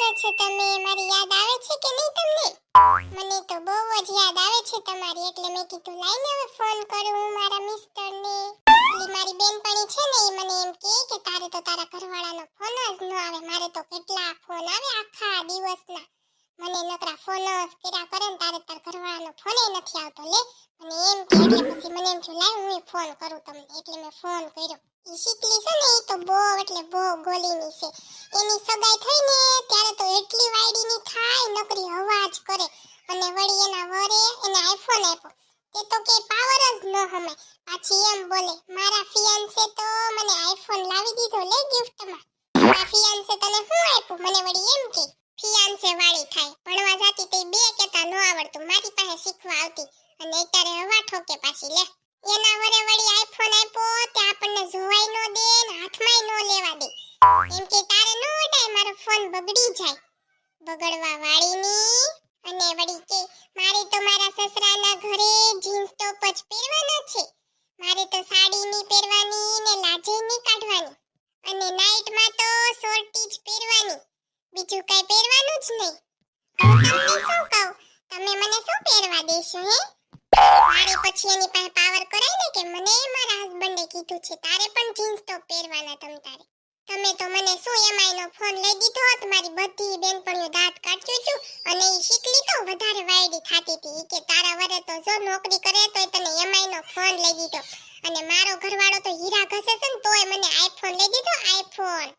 કરો છો તમે? મારી યાદ આવે છે કે નહીં તમને? મને તો બહુ જ યાદ આવે છે તમારી, એટલે મેં કીધું લાઈને હવે ફોન કરું મારા મિસ્ટરને. પેલી મારી બેનપણી છે ને, એ મને એમ કે તારે તો તારા ઘરવાળાનો ફોન જ ન આવે. મારે તો કેટલા ફોન આવે આખા દિવસના. મને નકરા ફોન જ કર્યા કરે ને, તારે તાર ઘરવાળાનો ફોન નથી આવતો. લે અને એમ કે એટલે પછી મને એમ થયું લાવ હું ફોન કરું તમને, એટલે મેં ફોન કર્યો. ઈ શીતલી છે ને, ઈ તો બહુ એટલે બહુ ગોલીની છે. એની સગાઈ થઈ ને ત્યારે તો એટલી વાયડીની થાય, નકરી અવાજ કરે. અને વળી એના વરે એને આઈફોન આપ્યો. તે તો કે પાવર જ ન હમે. પાછી એમ બોલે મારા ફિયાન્સે તો મને આઈફોન લાવી દીધો લે ગિફ્ટમાં. મારા ફિયાન્સે તને શું આપ્યું? મને વળી એમ કે ફિયાન્સે વાળી થાય. ભણવા જાતી તે બે કેતા ન આવડતું, મારી પાસે શીખવા આવતી. અને અત્યારે હવા ઠોકે પાછી. લે એના વરે વળી આઈફોન આપ્યો તે આપણને જોવાય ન દે ને હાથમાંય ન લેવા દે. એમ કે તારે ન વડાય, મારો ફોન બગડી જાય. બગડવા વાળીની. અને વળી કે મારે તો મારા સસરાના ઘરે જીન્સ ટોપ જ પહેરવાના છે. મારે તો સાડી ની પહેરવાની ને લાજે ની કાઢવાની. અને નાઈટમાં તો શોર્ટી જ પહેરવાની, બીજું કઈ પહેરવાનું જ નહીં. તમને શું કહું, તમે મને શું પહેરવા દેશો હે? મારે પછી એની પાસે પાવર કરાય ને કે મને મારા હસબન્ડે કીધું છે તારે પણ જીન્સ ટોપ પહેરવાના તારે. તમે તો મને શું એમઆઈ નો ફોન લઈ દીધો, તમારી બધી બેનપણીઓ દાંત કાઢ્યું હતું. અને ઈ શીકલી તો વધારે વાયડી થાતી હતી કે તારા વરે તો જો નોકરી કરે તોય તને એમઆઈ નો ફોન લઈ દીધો. અને મારો ઘરવાળો તો હીરા ઘસે છે ને તોય મને આઈફોન લઈ દીધો, આઈફોન.